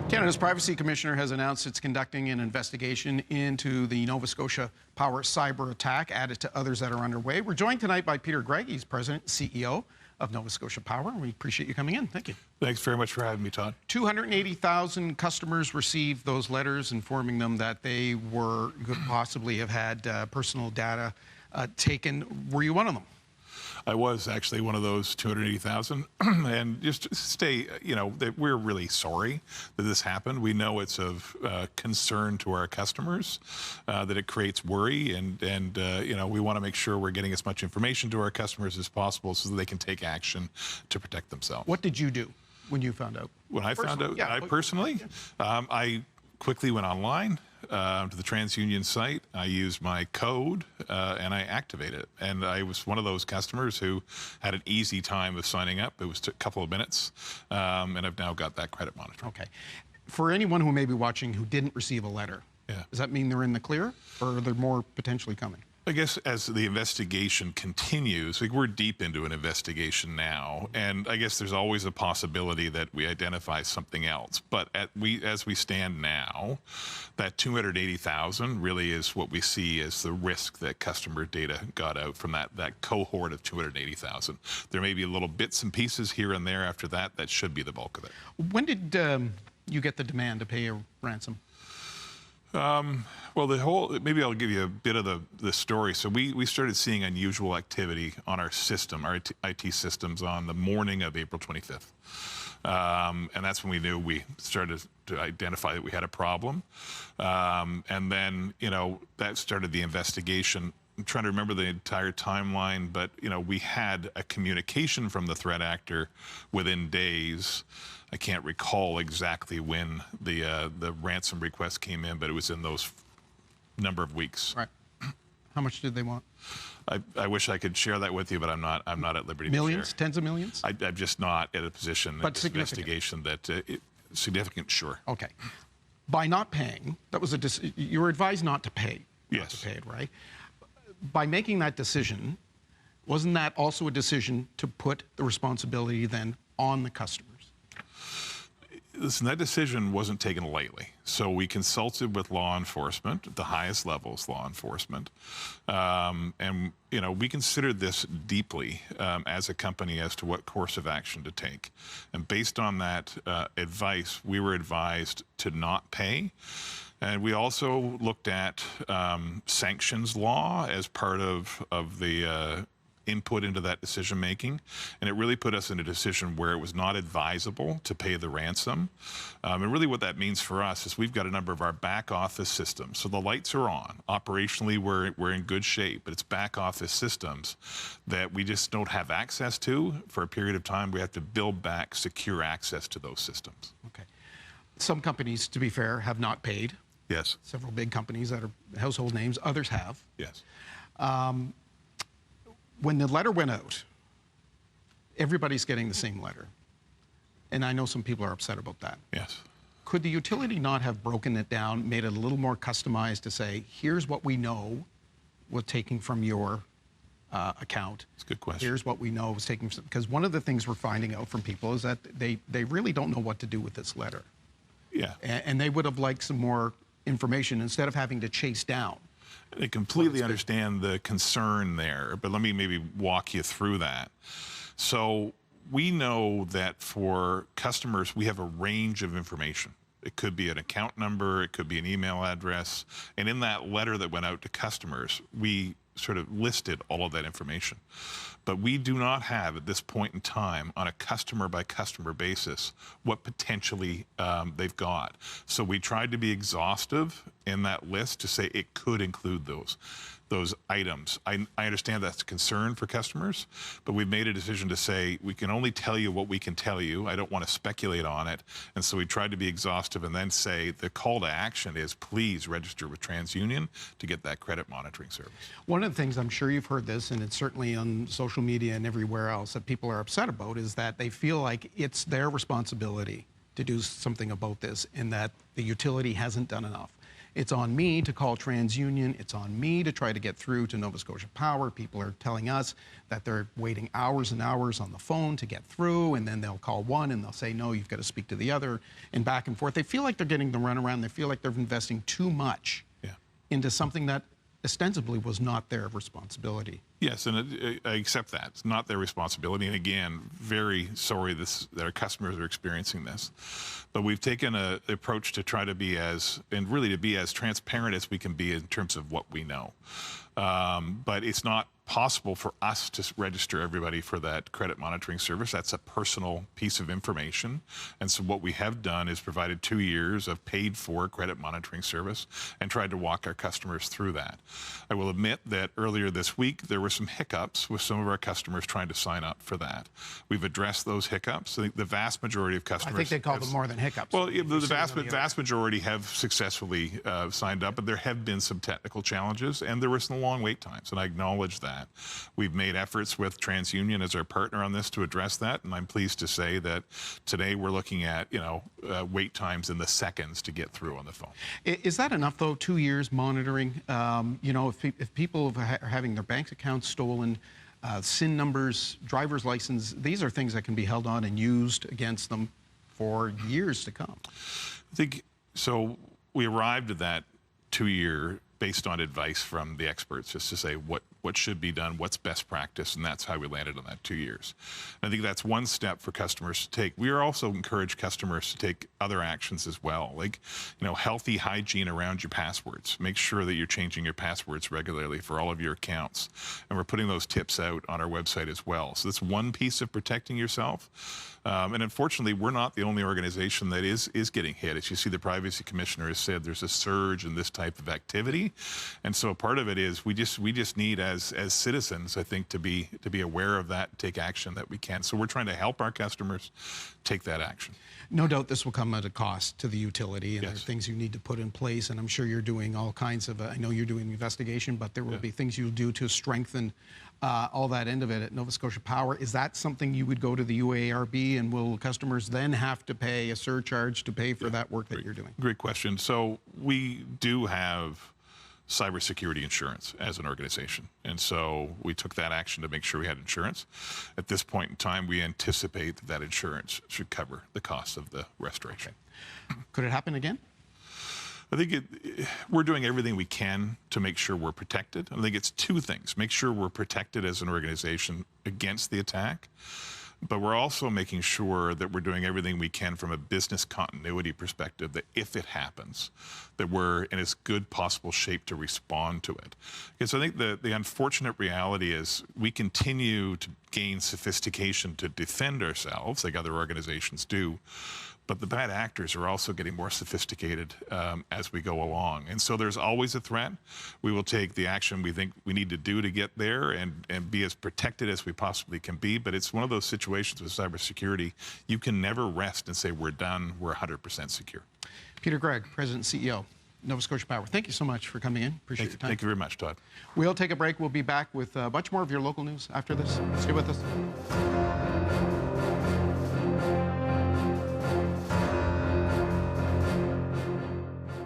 Canada's Privacy Commissioner has announced it's conducting an investigation into the Nova Scotia Power cyber attack, added to others that are underway. We're joined tonight by Gregg. He's President and CEO of Nova Scotia Power. We appreciate you coming in. Thank you. Thanks very much for having me, Todd. 280,000 customers received those letters informing them that they could possibly have had personal data taken. Were you one of them? I was actually one of those 280,000. And just to stay, that we're really sorry that this happened. We know it's of concern to our customers, that it creates worry, and we want to make sure we're getting as much information to our customers as possible so that they can take action to protect themselves. What did you do when you found out? When I found out, I personally, I quickly went online to the TransUnion site. I used my code and I activated it. And I was one of those customers who had an easy time of signing up. It was a couple of minutes, and I've now got that credit monitoring. Okay. For anyone who may be watching who didn't receive a letter, does that mean they're in the clear, or are there more potentially coming? I guess as the investigation continues, we're deep into an investigation now, and I guess there's always a possibility that we identify something else. But as we stand now, that 280,000 really is what we see as the risk that customer data got out from that cohort of 280,000. There may be little bits and pieces here and there after that. That should be the bulk of it. When did you get the demand to pay a ransom? Well, maybe I'll give you a bit of the story. So we started seeing unusual activity on our system, our IT systems, on the morning of April 25th. And that's when we knew we started to identify that we had a problem. And then, that started the investigation. I'm trying to remember the entire timeline, but, we had a communication from the threat actor within days. I can't recall exactly when the ransom request came in, but it was in those number of weeks. Right. How much did they want? I wish I could share that with you, but I'm not at liberty millions, to share. Tens of millions? I'm just not at a position in this investigation that significant, sure. Okay. By not paying, that was you were advised not to pay. Yes. Not to pay it, right? By making that decision, wasn't that also a decision to put the responsibility then on the customers? Listen, that decision wasn't taken lightly. So we consulted with law enforcement, the highest levels law enforcement. And, we considered this deeply as a company as to what course of action to take. And based on that advice, we were advised to not pay. And we also looked at sanctions law as part of the input into that decision making, and it really put us in a decision where it was not advisable to pay the ransom. And really what that means for us is we've got a number of our back office systems. So the lights are on. Operationally, we're in good shape, but it's back office systems that we just don't have access to for a period of time. We have to build back secure access to those systems. Okay. Some companies, to be fair, have not paid. Yes. Several big companies that are household names. Others have. Yes. When the letter went out, everybody's getting the same letter. And I know some people are upset about that. Yes. Could the utility not have broken it down, made it a little more customized to say, here's what we know was taken from your account? That's a good question. Here's what we know was taken from... Because one of the things we're finding out from people is that they really don't know what to do with this letter. Yeah. And they would have liked some more information instead of having to chase down. I completely understand the concern there, but let me maybe walk you through that. So we know that for customers, we have a range of information. It could be an account number, it could be an email address, and in that letter that went out to customers, we sort of listed all of that information. But we do not have, at this point in time, on a customer-by-customer basis, what potentially they've got. So we tried to be exhaustive in that list to say it could include those items. I understand that's a concern for customers, but we've made a decision to say we can only tell you what we can tell you. I don't want to speculate on it. And so we tried to be exhaustive and then say the call to action is please register with TransUnion to get that credit monitoring service. One of the things, I'm sure you've heard this, and it's certainly on social media and everywhere else that people are upset about, is that they feel like it's their responsibility to do something about this and that the utility hasn't done enough. It's on me to call TransUnion. It's on me to try to get through to Nova Scotia Power. People are telling us that they're waiting hours and hours on the phone to get through, and then they'll call one and they'll say, no, you've got to speak to the other, and back and forth. They feel like they're getting the runaround. They feel like they're investing too much into something that ostensibly was not their responsibility. Yes, and I accept that. It's not their responsibility. And again, very sorry that our customers are experiencing this. But we've taken an approach to try to be as transparent as we can be in terms of what we know. But it's not possible for us to register everybody for that credit monitoring service. That's a personal piece of information. And so what we have done is provided 2 years of paid for credit monitoring service and tried to walk our customers through that. I will admit that earlier this week, there were some hiccups with some of our customers trying to sign up for that. We've addressed those hiccups. I think the vast majority of customers— I think they call them more than hiccups. Well, the vast majority have successfully signed up, but there have been some technical challenges, and there were some long wait times, and I acknowledge that. We've made efforts with TransUnion as our partner on this to address that, and I'm pleased to say that today we're looking at wait times in the seconds to get through on the phone. Is that enough, though? 2 years monitoring? If people are having their bank accounts stolen, SIN numbers, driver's license, these are things that can be held on and used against them for years to come. I think so. We arrived at that 2 year based on advice from the experts, just to say what should be done, what's best practice, and that's how we landed on that 2 years. And I think that's one step for customers to take. We are also encourage customers to take other actions as well, like healthy hygiene around your passwords. Make sure that you're changing your passwords regularly for all of your accounts, and we're putting those tips out on our website as well. So that's one piece of protecting yourself. And unfortunately, we're not the only organization that is getting hit. As you see, the Privacy Commissioner has said there's a surge in this type of activity, and so part of it is we just need as citizens, I think, to be aware of that, take action that we can. So we're trying to help our customers take that action. No doubt this will come at a cost to the utility, and Yes. there are things you need to put in place, and I'm sure you're doing all kinds of, I know you're doing investigation, but there will be things you'll do to strengthen all that end of it at Nova Scotia Power. Is that something you would go to the UARB, and will customers then have to pay a surcharge to pay for that work that you're doing? Great question. So we do have cybersecurity insurance as an organization. And so we took that action to make sure we had insurance. At this point in time, we anticipate that insurance should cover the cost of the restoration. Okay. Could it happen again? I think we're doing everything we can to make sure we're protected. I think it's two things. Make sure we're protected as an organization against the attack, but we're also making sure that we're doing everything we can from a business continuity perspective, that if it happens, that we're in as good possible shape to respond to it. Because I think the unfortunate reality is we continue to gain sophistication to defend ourselves, like other organizations do, but the bad actors are also getting more sophisticated as we go along. And so there's always a threat. We will take the action we think we need to do to get there and be as protected as we possibly can be. But it's one of those situations with cybersecurity, you can never rest and say, we're done, we're 100% secure. Peter Gregg, President and CEO, Nova Scotia Power. Thank you so much for coming in. Appreciate your time. Thank you very much, Todd. We'll take a break. We'll be back with a bunch more of your local news after this. Stay with us.